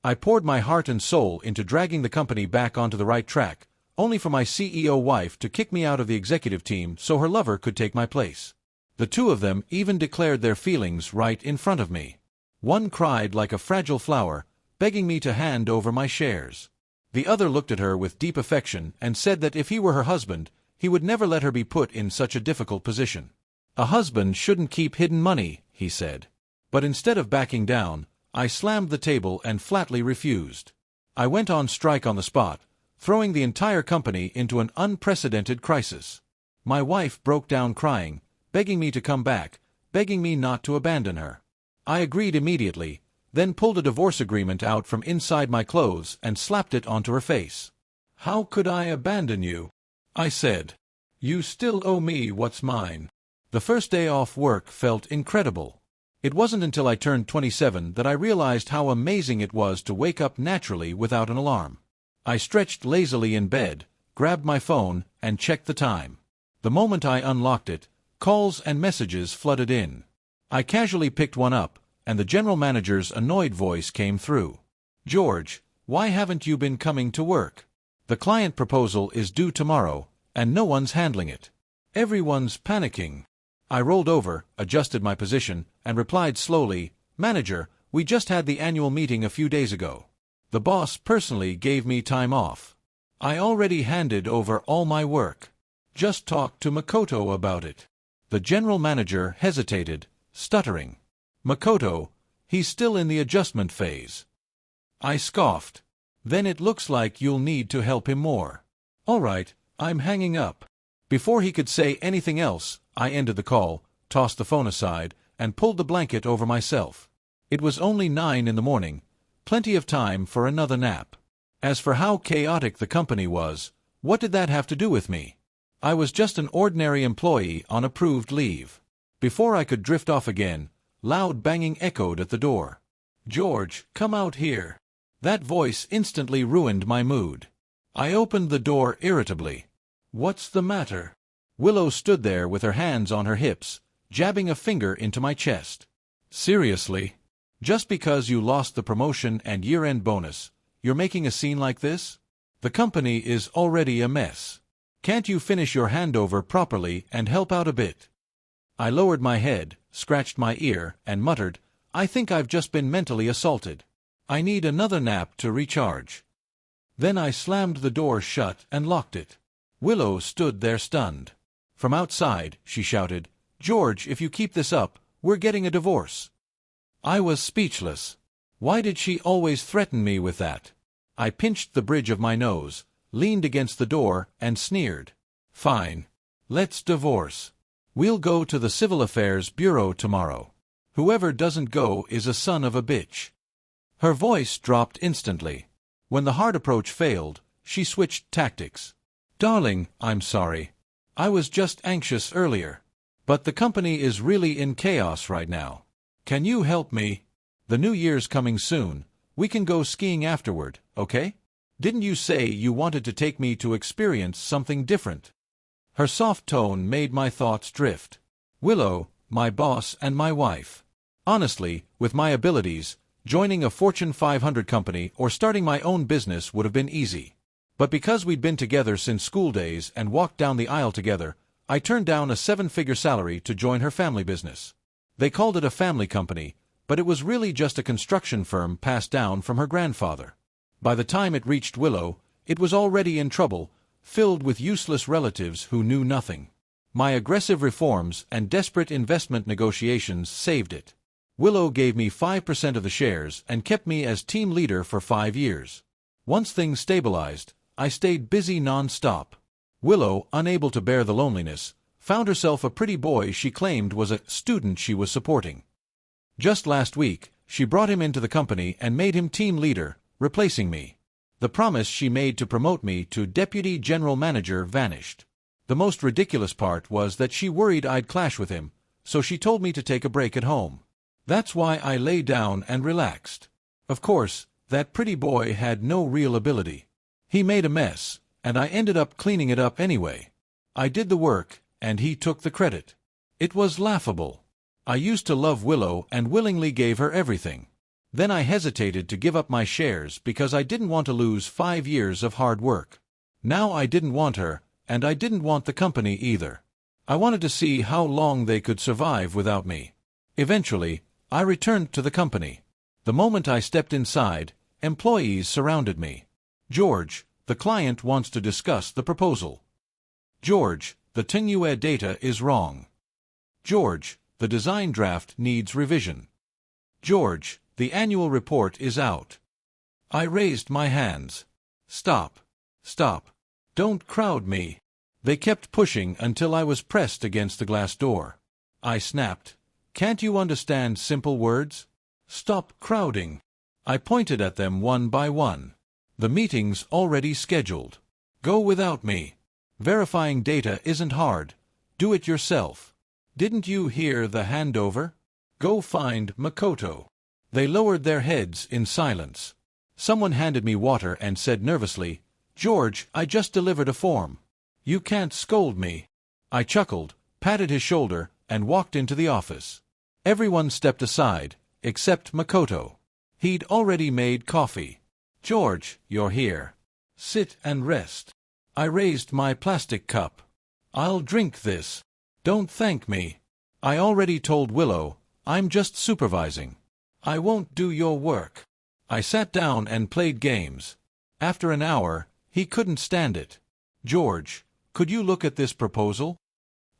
I poured my heart and soul into dragging the company back onto the right track, only for my CEO wife to kick me out of the executive team so her lover could take my place. The two of them even declared their feelings right in front of me. One cried like a fragile flower, begging me to hand over my shares. The other looked at her with deep affection and said that if he were her husband, he would never let her be put in such a difficult position. A husband shouldn't keep hidden money, he said. But instead of backing down, I slammed the table and flatly refused. I went on strike on the spot, throwing the entire company into an unprecedented crisis. My wife broke down crying, begging me to come back, begging me not to abandon her. I agreed immediately, then pulled a divorce agreement out from inside my clothes and slapped it onto her face. "How could I abandon you?" I said. "You still owe me what's mine." The first day off work felt incredible. It wasn't until I turned 27 that I realized how amazing it was to wake up naturally without an alarm. I stretched lazily in bed, grabbed my phone, and checked the time. The moment I unlocked it, calls and messages flooded in. I casually picked one up, and the general manager's annoyed voice came through. "George, why haven't you been coming to work? The client proposal is due tomorrow, and no one's handling it. Everyone's panicking." I rolled over, adjusted my position, and replied slowly, "Manager, we just had the annual meeting a few days ago. The boss personally gave me time off. I already handed over all my work. Just talk to Makoto about it." The general manager hesitated, stuttering. "Makoto, he's still in the adjustment phase." I scoffed. "Then it looks like you'll need to help him more." "All right, I'm hanging up." Before he could say anything else, I ended the call, tossed the phone aside, and pulled the blanket over myself. It was only 9 in the morning, plenty of time for another nap. As for how chaotic the company was, what did that have to do with me? I was just an ordinary employee on approved leave. Before I could drift off again, loud banging echoed at the door. "George, come out here." That voice instantly ruined my mood. I opened the door irritably. "What's the matter?" Willow stood there with her hands on her hips, jabbing a finger into my chest. "Seriously? Just because you lost the promotion and year-end bonus, you're making a scene like this? The company is already a mess. Can't you finish your handover properly and help out a bit?" I lowered my head, scratched my ear, and muttered, "I think I've just been mentally assaulted. I need another nap to recharge." Then I slammed the door shut and locked it. Willow stood there stunned. From outside, she shouted, "George, if you keep this up, we're getting a divorce." I was speechless. Why did she always threaten me with that? I pinched the bridge of my nose, leaned against the door, and sneered. "Fine. Let's divorce. We'll go to the Civil Affairs Bureau tomorrow. Whoever doesn't go is a son of a bitch." Her voice dropped instantly. When the hard approach failed, she switched tactics. "Darling, I'm sorry. I was just anxious earlier. But the company is really in chaos right now. Can you help me? The New Year's coming soon. We can go skiing afterward, okay? Didn't you say you wanted to take me to experience something different?" Her soft tone made my thoughts drift. Willow, my boss and my wife. Honestly, with my abilities, joining a Fortune 500 company or starting my own business would have been easy. But because we'd been together since school days and walked down the aisle together, I turned down a 7-figure salary to join her family business. They called it a family company, but it was really just a construction firm passed down from her grandfather. By the time it reached Willow, it was already in trouble, filled with useless relatives who knew nothing. My aggressive reforms and desperate investment negotiations saved it. Willow gave me 5% of the shares and kept me as team leader for 5 years. Once things stabilized, I stayed busy non-stop. Willow, unable to bear the loneliness, found herself a pretty boy she claimed was a student she was supporting. Just last week, she brought him into the company and made him team leader, replacing me. The promise she made to promote me to deputy general manager vanished. The most ridiculous part was that she worried I'd clash with him, so she told me to take a break at home. That's why I lay down and relaxed. Of course, that pretty boy had no real ability. He made a mess, and I ended up cleaning it up anyway. I did the work, and he took the credit. It was laughable. I used to love Willow and willingly gave her everything. Then I hesitated to give up my shares because I didn't want to lose 5 years of hard work. Now I didn't want her, and I didn't want the company either. I wanted to see how long they could survive without me. Eventually, I returned to the company. The moment I stepped inside, employees surrounded me. "George, the client wants to discuss the proposal." "George, the tenue data is wrong." "George, the design draft needs revision." "George, the annual report is out." I raised my hands. "Stop. Stop. Don't crowd me." They kept pushing until I was pressed against the glass door. I snapped, "Can't you understand simple words? Stop crowding." I pointed at them one by one. "The meeting's already scheduled. Go without me. Verifying data isn't hard. Do it yourself. Didn't you hear the handover? Go find Makoto." They lowered their heads in silence. Someone handed me water and said nervously, "George, I just delivered a form. You can't scold me." I chuckled, patted his shoulder, and walked into the office. Everyone stepped aside, except Makoto. He'd already made coffee. "George, you're here. Sit and rest." I raised my plastic cup. "I'll drink this." "Don't thank me. I already told Willow, I'm just supervising. I won't do your work." I sat down and played games. After an hour, he couldn't stand it. "George, could you look at this proposal?"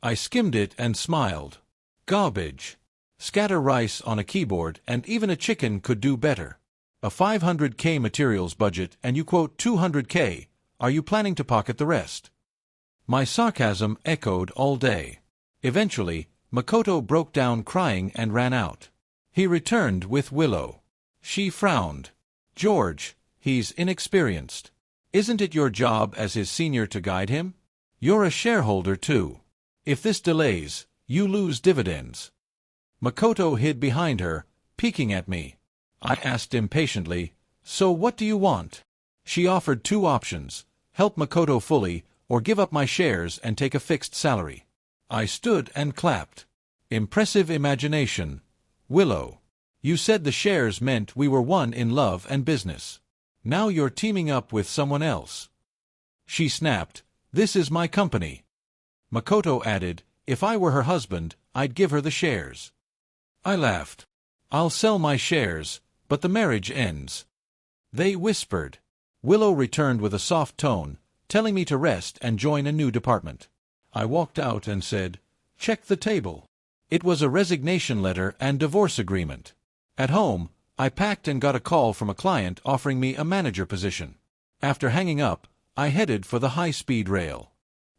I skimmed it and smiled. "Garbage. Scatter rice on a keyboard and even a chicken could do better. A $500K materials budget and you quote $200K. Are you planning to pocket the rest?" My sarcasm echoed all day. Eventually, Makoto broke down crying and ran out. He returned with Willow. She frowned. "George, he's inexperienced. Isn't it your job as his senior to guide him? You're a shareholder too. If this delays, you lose dividends." Makoto hid behind her, peeking at me. I asked impatiently, "So what do you want?" She offered 2 options: help Makoto fully, or give up my shares and take a fixed salary. I stood and clapped. Impressive imagination. "Willow, you said the shares meant we were one in love and business. Now you're teaming up with someone else." She snapped, "This is my company." Makoto added, "If I were her husband, I'd give her the shares." I laughed. "I'll sell my shares, but the marriage ends." They whispered. Willow returned with a soft tone, telling me to rest and join a new department. I walked out and said, "Check the table." It was a resignation letter and divorce agreement. At home, I packed and got a call from a client offering me a manager position. After hanging up, I headed for the high-speed rail.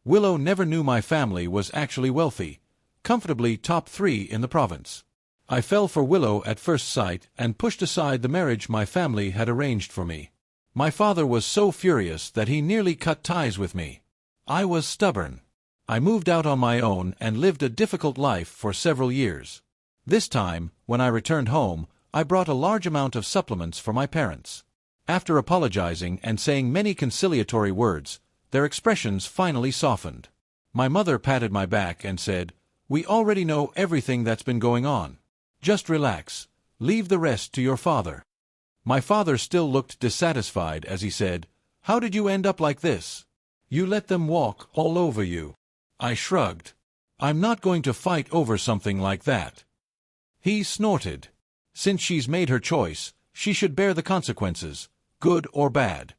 Willow never knew my family was actually wealthy, comfortably top 3 in the province. I fell for Willow at first sight and pushed aside the marriage my family had arranged for me. My father was so furious that he nearly cut ties with me. I was stubborn. I moved out on my own and lived a difficult life for several years. This time, when I returned home, I brought a large amount of supplements for my parents. After apologizing and saying many conciliatory words, their expressions finally softened. My mother patted my back and said, "We already know everything that's been going on. Just relax. Leave the rest to your father." My father still looked dissatisfied as he said, "How did you end up like this? You let them walk all over you." I shrugged. "I'm not going to fight over something like that." He snorted. "Since she's made her choice, she should bear the consequences, good or bad."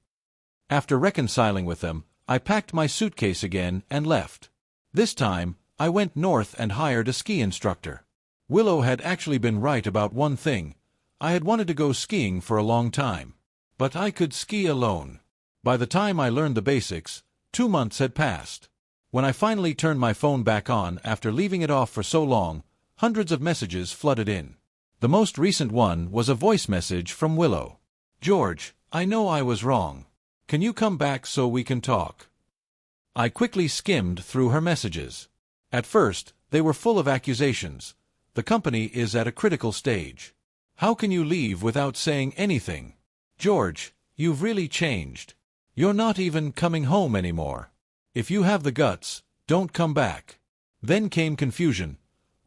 After reconciling with them, I packed my suitcase again and left. This time, I went north and hired a ski instructor. Willow had actually been right about one thing. I had wanted to go skiing for a long time. But I could ski alone. By the time I learned the basics, 2 months had passed. When I finally turned my phone back on after leaving it off for so long, hundreds of messages flooded in. The most recent one was a voice message from Willow. "George, I know I was wrong. Can you come back so we can talk?" I quickly skimmed through her messages. At first, they were full of accusations. "The company is at a critical stage. How can you leave without saying anything? George, you've really changed. You're not even coming home anymore. If you have the guts, don't come back." Then came confusion.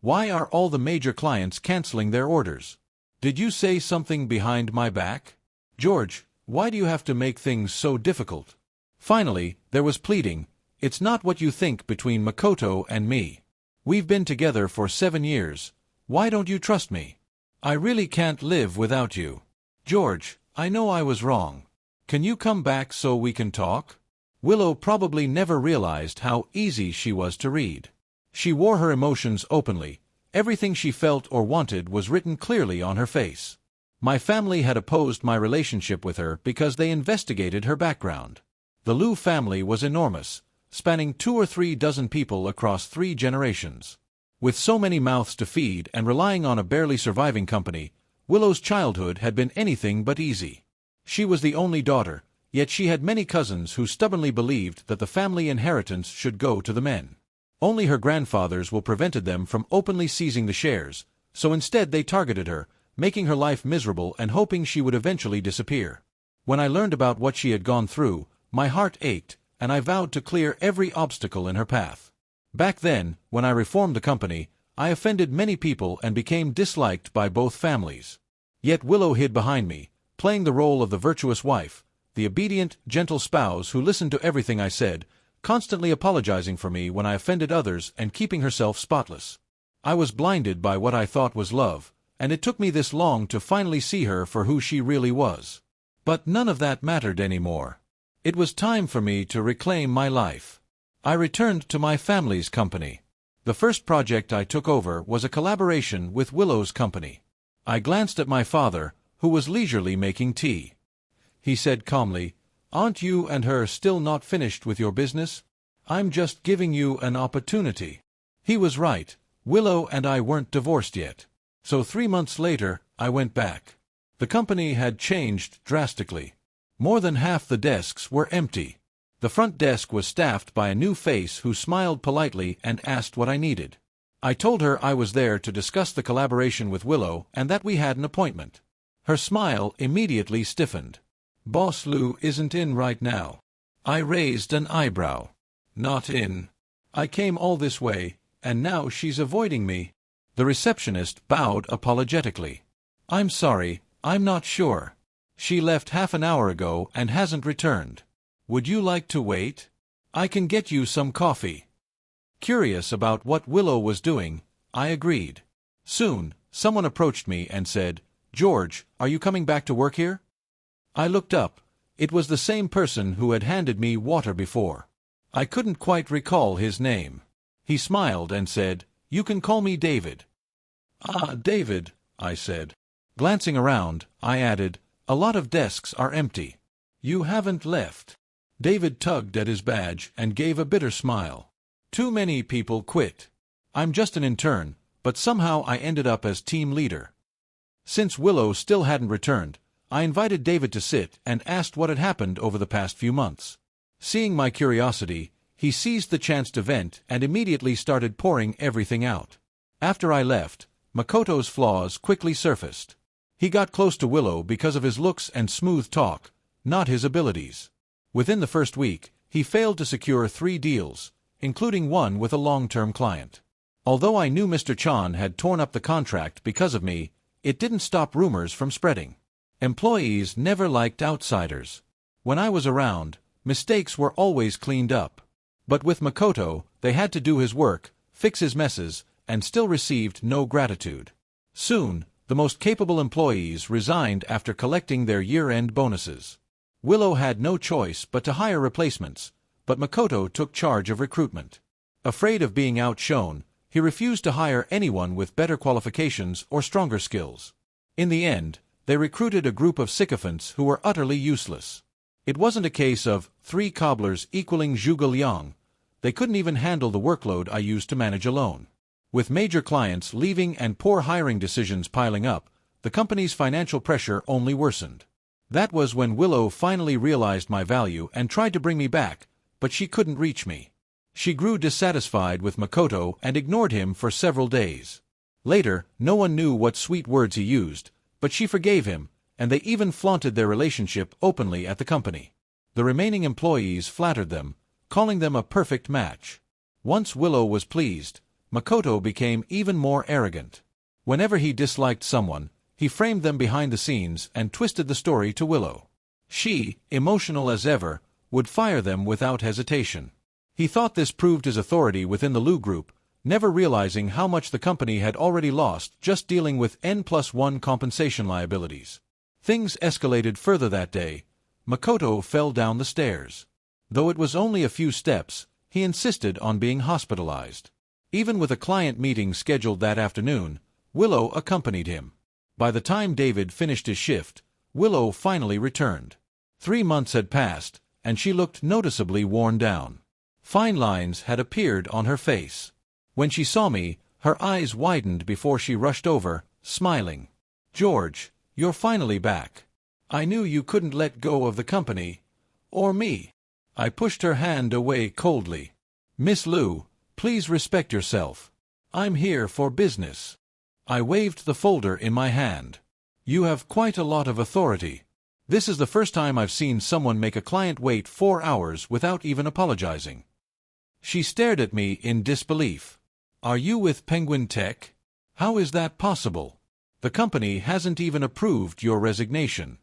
Why are all the major clients canceling their orders? Did you say something behind my back? George, why do you have to make things so difficult? Finally, there was pleading. It's not what you think between Makoto and me. We've been together for 7 years. Why don't you trust me? I really can't live without you. George, I know I was wrong. Can you come back so we can talk? Willow probably never realized how easy she was to read. She wore her emotions openly. Everything she felt or wanted was written clearly on her face. My family had opposed my relationship with her because they investigated her background. The Liu family was enormous, spanning 2 or 3 dozen people across 3 generations. With so many mouths to feed and relying on a barely surviving company, Willow's childhood had been anything but easy. She was the only daughter, yet she had many cousins who stubbornly believed that the family inheritance should go to the men. Only her grandfathers prevented them from openly seizing the shares, so instead they targeted her, making her life miserable and hoping she would eventually disappear. When I learned about what she had gone through, my heart ached, and I vowed to clear every obstacle in her path. Back then, when I reformed the company, I offended many people and became disliked by both families. Yet Willow hid behind me, playing the role of the virtuous wife, the obedient, gentle spouse who listened to everything I said, constantly apologizing for me when I offended others and keeping herself spotless. I was blinded by what I thought was love, and it took me this long to finally see her for who she really was. But none of that mattered anymore. It was time for me to reclaim my life. I returned to my family's company. The first project I took over was a collaboration with Willow's company. I glanced at my father, who was leisurely making tea. He said calmly, "Aren't you and her still not finished with your business? I'm just giving you an opportunity." He was right. Willow and I weren't divorced yet. So 3 months later, I went back. The company had changed drastically. More than half the desks were empty. The front desk was staffed by a new face who smiled politely and asked what I needed. I told her I was there to discuss the collaboration with Willow and that we had an appointment. Her smile immediately stiffened. "Boss Liu isn't in right now." I raised an eyebrow. "Not in? I came all this way, and now she's avoiding me." The receptionist bowed apologetically. "I'm sorry, I'm not sure. She left half an hour ago and hasn't returned. Would you like to wait? I can get you some coffee." Curious about what Willow was doing, I agreed. Soon, someone approached me and said, "George, are you coming back to work here?" I looked up. It was the same person who had handed me water before. I couldn't quite recall his name. He smiled and said, "You can call me David." "Ah, David," I said. Glancing around, I added, "A lot of desks are empty. You haven't left." David tugged at his badge and gave a bitter smile. "Too many people quit. I'm just an intern, but somehow I ended up as team leader." Since Willow still hadn't returned, I invited David to sit and asked what had happened over the past few months. Seeing my curiosity, he seized the chance to vent and immediately started pouring everything out. After I left, Makoto's flaws quickly surfaced. He got close to Willow because of his looks and smooth talk, not his abilities. Within the first week, he failed to secure 3 deals, including one with a long-term client. Although I knew Mr. Chan had torn up the contract because of me, it didn't stop rumors from spreading. Employees never liked outsiders. When I was around, mistakes were always cleaned up. But with Makoto, they had to do his work, fix his messes, and still received no gratitude. Soon, the most capable employees resigned after collecting their year-end bonuses. Willow had no choice but to hire replacements, but Makoto took charge of recruitment. Afraid of being outshone, he refused to hire anyone with better qualifications or stronger skills. In the end, they recruited a group of sycophants who were utterly useless. It wasn't a case of 3 cobblers equaling zhuge liang. They couldn't even handle the workload I used to manage alone. With major clients leaving and poor hiring decisions piling up, the company's financial pressure only worsened. That was when Willow finally realized my value and tried to bring me back, but she couldn't reach me. She grew dissatisfied with Makoto and ignored him for several days. Later, no one knew what sweet words he used, but she forgave him, and they even flaunted their relationship openly at the company. The remaining employees flattered them, calling them a perfect match. Once Willow was pleased, Makoto became even more arrogant. Whenever he disliked someone, he framed them behind the scenes and twisted the story to Willow. She, emotional as ever, would fire them without hesitation. He thought this proved his authority within the Lu Group, never realizing how much the company had already lost just dealing with N+1 compensation liabilities. Things escalated further that day. Makoto fell down the stairs. Though it was only a few steps, he insisted on being hospitalized. Even with a client meeting scheduled that afternoon, Willow accompanied him. By the time David finished his shift, Willow finally returned. 3 months had passed, and she looked noticeably worn down. Fine lines had appeared on her face. When she saw me, her eyes widened before she rushed over, smiling. "George, you're finally back. I knew you couldn't let go of the company. Or me." I pushed her hand away coldly. "Miss Lu, please respect yourself. I'm here for business." I waved the folder in my hand. "You have quite a lot of authority. This is the first time I've seen someone make a client wait 4 hours without even apologizing." She stared at me in disbelief. "Are you with Penguin Tech? How is that possible? The company hasn't even approved your resignation."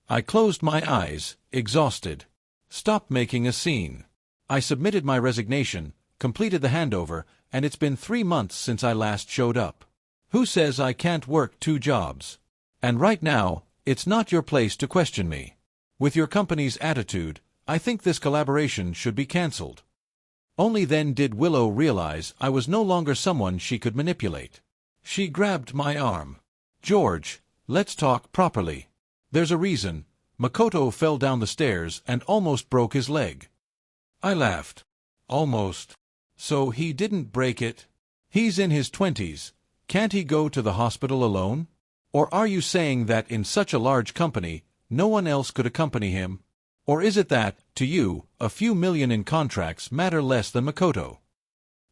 I closed my eyes, exhausted. "Stop making a scene." I submitted my resignation, completed the handover, and it's been 3 months since I last showed up. Who says I can't work 2 jobs? And right now, it's not your place to question me. With your company's attitude, I think this collaboration should be cancelled. Only then did Willow realize I was no longer someone she could manipulate. She grabbed my arm. "George, let's talk properly. There's a reason. Makoto fell down the stairs and almost broke his leg." I laughed. "Almost. So he didn't break it? He's in his 20s. Can't he go to the hospital alone? Or are you saying that in such a large company, no one else could accompany him? Or is it that, to you, a few million in contracts matter less than Makoto?"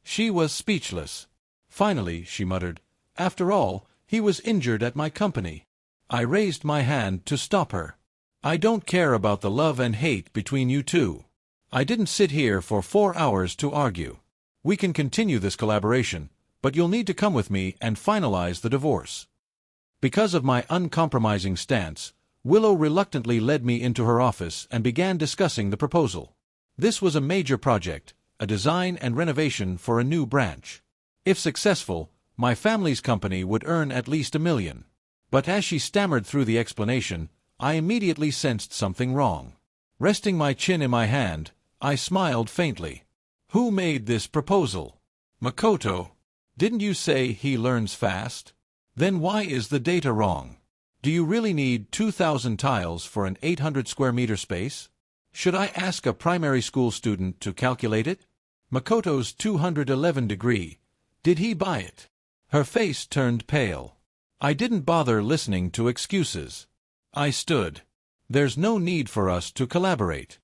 She was speechless. Finally, she muttered, "After all, he was injured at my company." I raised my hand to stop her. "I don't care about the love and hate between you two. I didn't sit here for 4 hours to argue. We can continue this collaboration, but you'll need to come with me and finalize the divorce." Because of my uncompromising stance, Willow reluctantly led me into her office and began discussing the proposal. This was a major project, a design and renovation for a new branch. If successful, my family's company would earn at least $1 million. But as she stammered through the explanation, I immediately sensed something wrong. Resting my chin in my hand, I smiled faintly. "Who made this proposal?" "Makoto. Didn't you say he learns fast? Then why is the data wrong? Do you really need 2,000 tiles for an 800 square meter space? Should I ask a primary school student to calculate it? Makoto's 211 degree. Did he buy it?" Her face turned pale. I didn't bother listening to excuses. I stood. "There's no need for us to collaborate."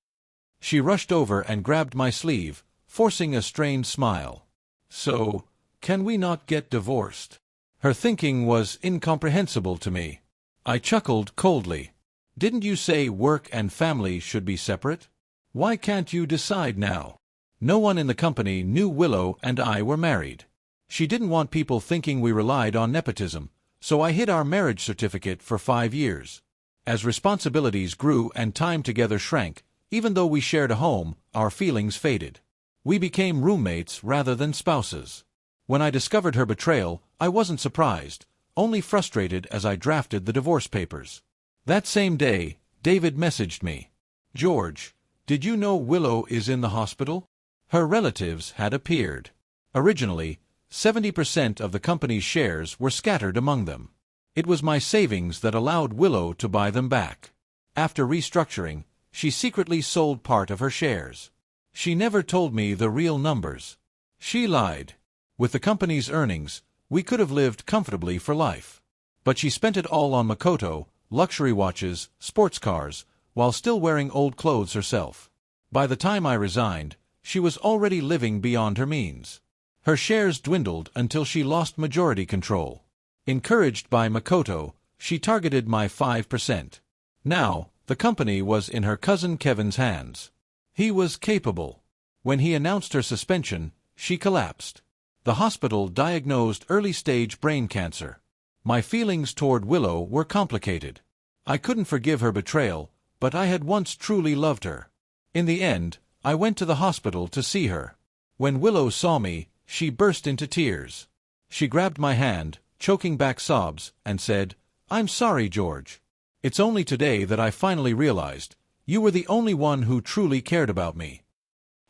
She rushed over and grabbed my sleeve, forcing a strained smile. "So, can we not get divorced?" Her thinking was incomprehensible to me. I chuckled coldly. "Didn't you say work and family should be separate? Why can't you decide now?" No one in the company knew Willow and I were married. She didn't want people thinking we relied on nepotism, so I hid our marriage certificate for 5 years. As responsibilities grew and time together shrank, even though we shared a home, our feelings faded. We became roommates rather than spouses. When I discovered her betrayal, I wasn't surprised, only frustrated as I drafted the divorce papers. That same day, David messaged me. "George, did you know Willow is in the hospital?" Her relatives had appeared. Originally, 70% of the company's shares were scattered among them. It was my savings that allowed Willow to buy them back. After restructuring, she secretly sold part of her shares. She never told me the real numbers. She lied. With the company's earnings, we could have lived comfortably for life. But she spent it all on Makoto, luxury watches, sports cars, while still wearing old clothes herself. By the time I resigned, she was already living beyond her means. Her shares dwindled until she lost majority control. Encouraged by Makoto, she targeted my 5%. Now, the company was in her cousin Kevin's hands. He was capable. When he announced her suspension, she collapsed. The hospital diagnosed early-stage brain cancer. My feelings toward Willow were complicated. I couldn't forgive her betrayal, but I had once truly loved her. In the end, I went to the hospital to see her. When Willow saw me, she burst into tears. She grabbed my hand, choking back sobs, and said, "I'm sorry, George. It's only today that I finally realized you were the only one who truly cared about me."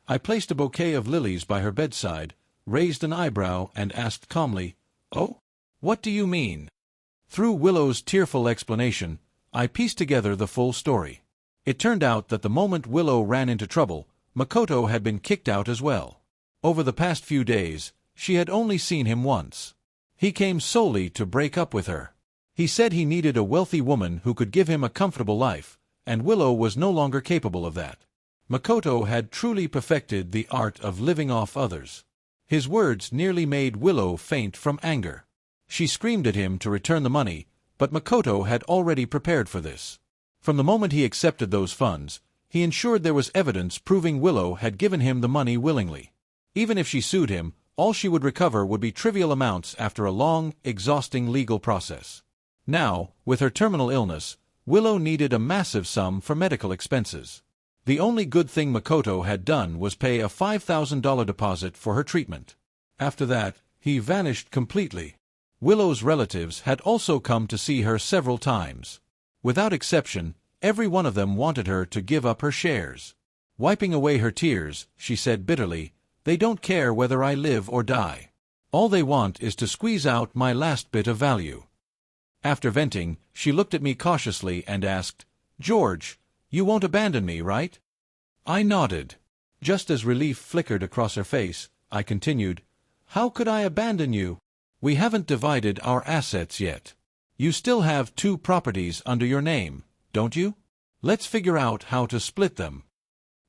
I placed a bouquet of lilies by her bedside, raised an eyebrow, and asked calmly, "Oh? What do you mean?" Through Willow's tearful explanation, I pieced together the full story. It turned out that the moment Willow ran into trouble, Makoto had been kicked out as well. Over the past few days, she had only seen him once. He came solely to break up with her. He said he needed a wealthy woman who could give him a comfortable life, and Willow was no longer capable of that. Makoto had truly perfected the art of living off others. His words nearly made Willow faint from anger. She screamed at him to return the money, but Makoto had already prepared for this. From the moment he accepted those funds, he ensured there was evidence proving Willow had given him the money willingly. Even if she sued him, all she would recover would be trivial amounts after a long, exhausting legal process. Now, with her terminal illness, Willow needed a massive sum for medical expenses. The only good thing Makoto had done was pay a $5,000 deposit for her treatment. After that, he vanished completely. Willow's relatives had also come to see her several times. Without exception, every one of them wanted her to give up her shares. Wiping away her tears, she said bitterly, "They don't care whether I live or die. All they want is to squeeze out my last bit of value." After venting, she looked at me cautiously and asked, "George, you won't abandon me, right?" I nodded. Just as relief flickered across her face, I continued, "How could I abandon you? We haven't divided our assets yet. You still have 2 properties under your name, don't you? Let's figure out how to split them."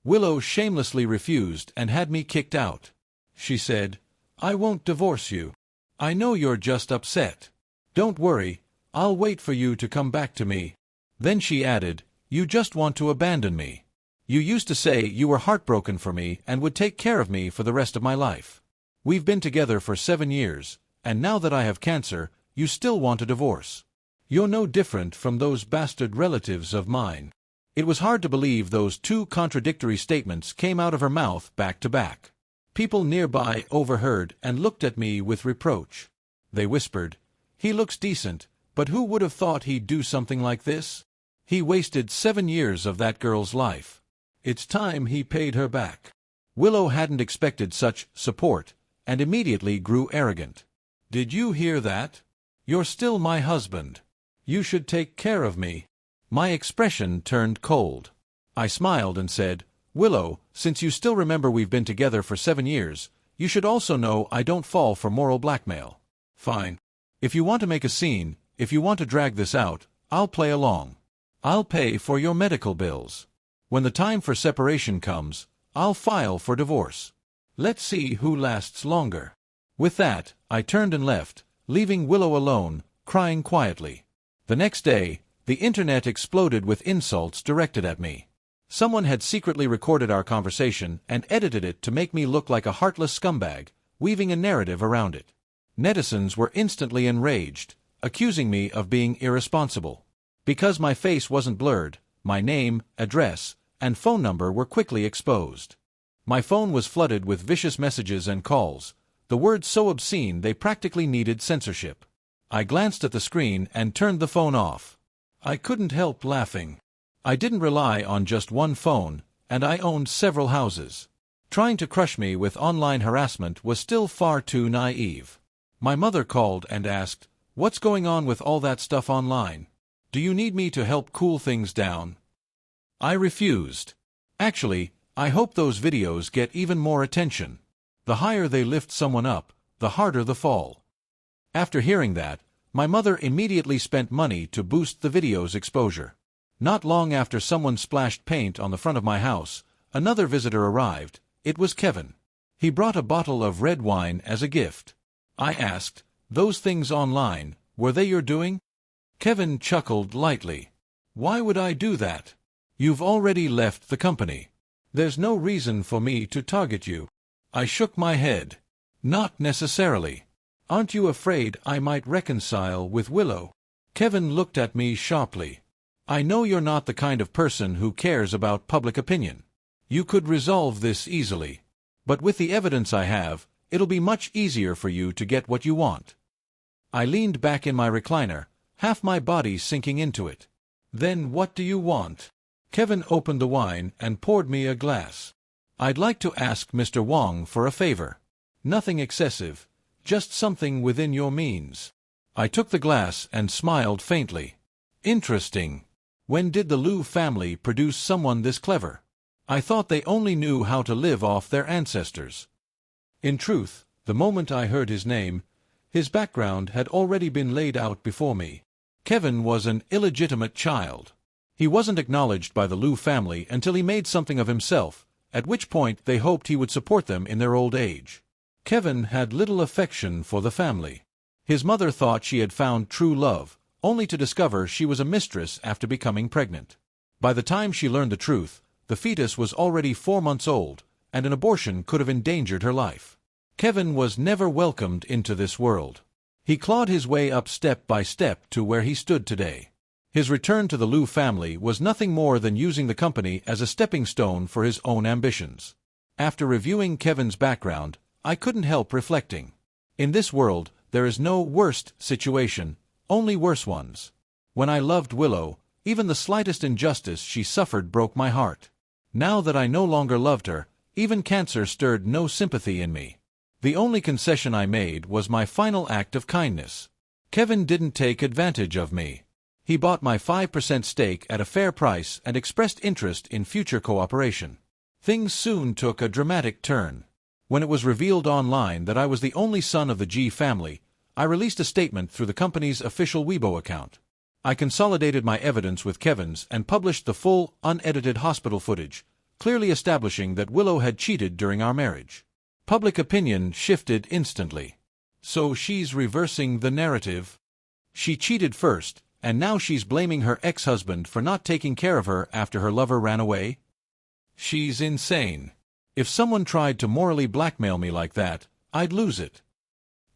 Willow shamelessly refused and had me kicked out. She said, "I won't divorce you. I know you're just upset. Don't worry, I'll wait for you to come back to me." Then she added, "You just want to abandon me. You used to say you were heartbroken for me and would take care of me for the rest of my life. We've been together for 7 years, and now that I have cancer, you still want a divorce. You're no different from those bastard relatives of mine." It was hard to believe those 2 contradictory statements came out of her mouth back to back. People nearby overheard and looked at me with reproach. They whispered, "He looks decent, but who would have thought he'd do something like this? He wasted 7 years of that girl's life. It's time he paid her back." Willow hadn't expected such support, and immediately grew arrogant. "Did you hear that? You're still my husband. You should take care of me." My expression turned cold. I smiled and said, "Willow, since you still remember we've been together for 7 years, you should also know I don't fall for moral blackmail. Fine. If you want to make a scene, if you want to drag this out, I'll play along. I'll pay for your medical bills. When the time for separation comes, I'll file for divorce. Let's see who lasts longer." With that, I turned and left, leaving Willow alone, crying quietly. The next day, the internet exploded with insults directed at me. Someone had secretly recorded our conversation and edited it to make me look like a heartless scumbag, weaving a narrative around it. Netizens were instantly enraged, accusing me of being irresponsible. Because my face wasn't blurred, my name, address, and phone number were quickly exposed. My phone was flooded with vicious messages and calls, the words so obscene they practically needed censorship. I glanced at the screen and turned the phone off. I couldn't help laughing. I didn't rely on just one phone, and I owned several houses. Trying to crush me with online harassment was still far too naive. My mother called and asked, "What's going on with all that stuff online? Do you need me to help cool things down?" I refused. Actually, I hope those videos get even more attention. The higher they lift someone up, the harder the fall. After hearing that, my mother immediately spent money to boost the video's exposure. Not long after someone splashed paint on the front of my house, another visitor arrived. It was Kevin. He brought a bottle of red wine as a gift. I asked, "Those things online, were they your doing?" Kevin chuckled lightly. "Why would I do that? You've already left the company. There's no reason for me to target you." I shook my head. "Not necessarily. Aren't you afraid I might reconcile with Willow? Kevin looked at me sharply. I know you're not the kind of person who cares about public opinion. You could resolve this easily. But with the evidence I have, it'll be much easier for you to get what you want. I leaned back in my recliner, half my body sinking into it. Then what do you want? Kevin opened the wine and poured me a glass. I'd like to ask Mr. Wong for a favor. Nothing excessive, just something within your means. I took the glass and smiled faintly. Interesting. When did the Liu family produce someone this clever? I thought they only knew how to live off their ancestors. In truth, the moment I heard his name, his background had already been laid out before me. Kevin was an illegitimate child. He wasn't acknowledged by the Liu family until he made something of himself, at which point they hoped he would support them in their old age. Kevin had little affection for the family. His mother thought she had found true love, only to discover she was a mistress after becoming pregnant. By the time she learned the truth, the fetus was already 4 months old, and an abortion could have endangered her life. Kevin was never welcomed into this world. He clawed his way up step by step to where he stood today. His return to the Liu family was nothing more than using the company as a stepping stone for his own ambitions. After reviewing Kevin's background, I couldn't help reflecting. In this world, there is no worst situation, only worse ones. When I loved Willow, even the slightest injustice she suffered broke my heart. Now that I no longer loved her, even cancer stirred no sympathy in me. The only concession I made was my final act of kindness. Kevin didn't take advantage of me. He bought my 5% stake at a fair price and expressed interest in future cooperation. Things soon took a dramatic turn. When it was revealed online that I was the only son of the G family, I released a statement through the company's official Weibo account. I consolidated my evidence with Kevin's and published the full, unedited hospital footage, clearly establishing that Willow had cheated during our marriage. Public opinion shifted instantly. So she's reversing the narrative. She cheated first, and now she's blaming her ex-husband for not taking care of her after her lover ran away? She's insane. If someone tried to morally blackmail me like that, I'd lose it.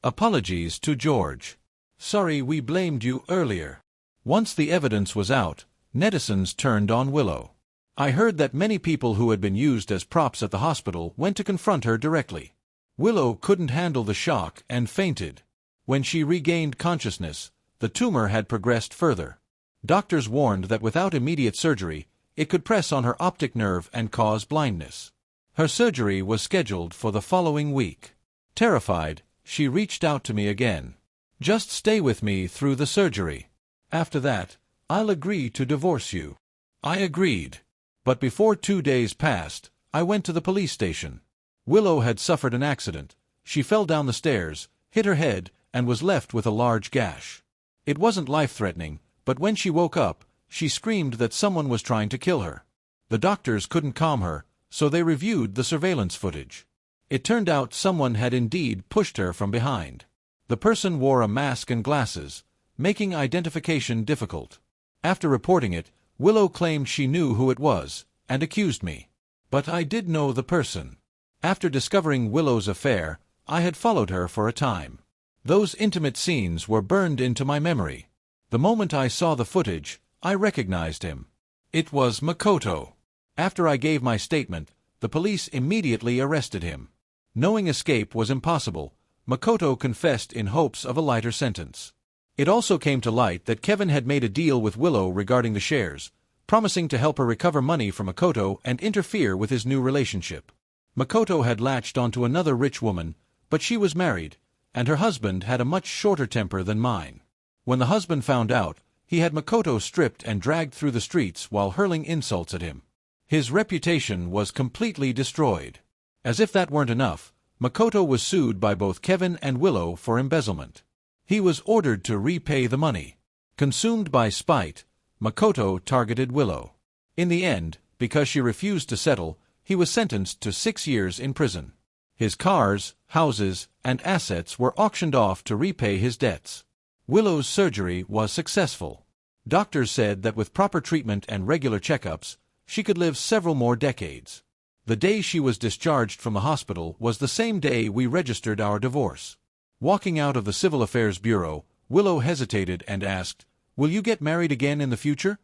Apologies to George. Sorry we blamed you earlier. Once the evidence was out, netizens turned on Willow. I heard that many people who had been used as props at the hospital went to confront her directly. Willow couldn't handle the shock and fainted. When she regained consciousness, the tumor had progressed further. Doctors warned that without immediate surgery, it could press on her optic nerve and cause blindness. Her surgery was scheduled for the following week. Terrified, she reached out to me again. Just stay with me through the surgery. After that, I'll agree to divorce you. I agreed. But before 2 days passed, I went to the police station. Willow had suffered an accident. She fell down the stairs, hit her head, and was left with a large gash. It wasn't life-threatening, but when she woke up, she screamed that someone was trying to kill her. The doctors couldn't calm her, so they reviewed the surveillance footage. It turned out someone had indeed pushed her from behind. The person wore a mask and glasses, making identification difficult. After reporting it, Willow claimed she knew who it was, and accused me. But I did know the person. After discovering Willow's affair, I had followed her for a time. Those intimate scenes were burned into my memory. The moment I saw the footage, I recognized him. It was Makoto. After I gave my statement, the police immediately arrested him. Knowing escape was impossible, Makoto confessed in hopes of a lighter sentence. It also came to light that Kevin had made a deal with Willow regarding the shares, promising to help her recover money from Makoto and interfere with his new relationship. Makoto had latched onto another rich woman, but she was married, and her husband had a much shorter temper than mine. When the husband found out, he had Makoto stripped and dragged through the streets while hurling insults at him. His reputation was completely destroyed. As if that weren't enough, Makoto was sued by both Kevin and Willow for embezzlement. He was ordered to repay the money. Consumed by spite, Makoto targeted Willow. In the end, because she refused to settle, he was sentenced to 6 years in prison. His cars, houses, and assets were auctioned off to repay his debts. Willow's surgery was successful. Doctors said that with proper treatment and regular checkups, she could live several more decades. The day she was discharged from the hospital was the same day we registered our divorce. Walking out of the Civil Affairs Bureau, Willow hesitated and asked, "Will you get married again in the future?"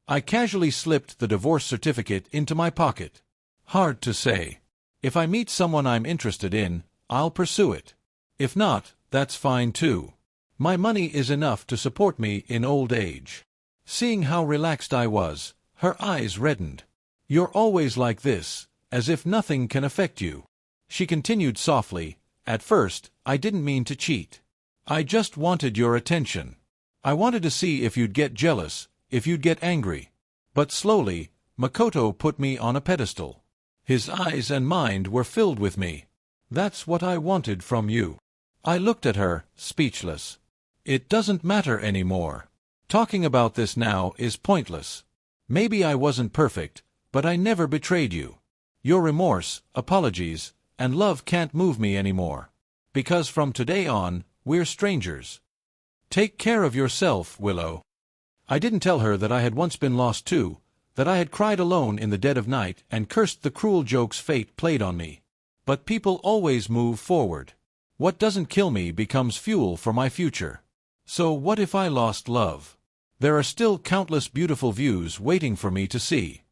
I casually slipped the divorce certificate into my pocket. Hard to say. If I meet someone I'm interested in, I'll pursue it. If not, that's fine too. My money is enough to support me in old age. Seeing how relaxed I was, her eyes reddened. "You're always like this, as if nothing can affect you." She continued softly, "At first, I didn't mean to cheat. I just wanted your attention. I wanted to see if you'd get jealous, if you'd get angry." But slowly, Makoto put me on a pedestal. His eyes and mind were filled with me. "That's what I wanted from you." I looked at her, speechless. "It doesn't matter anymore. Talking about this now is pointless. Maybe I wasn't perfect, but I never betrayed you. Your remorse, apologies, and love can't move me anymore. Because from today on, we're strangers. Take care of yourself, Willow." I didn't tell her that I had once been lost too, that I had cried alone in the dead of night and cursed the cruel jokes fate played on me. But people always move forward. What doesn't kill me becomes fuel for my future. So what if I lost love? There are still countless beautiful views waiting for me to see.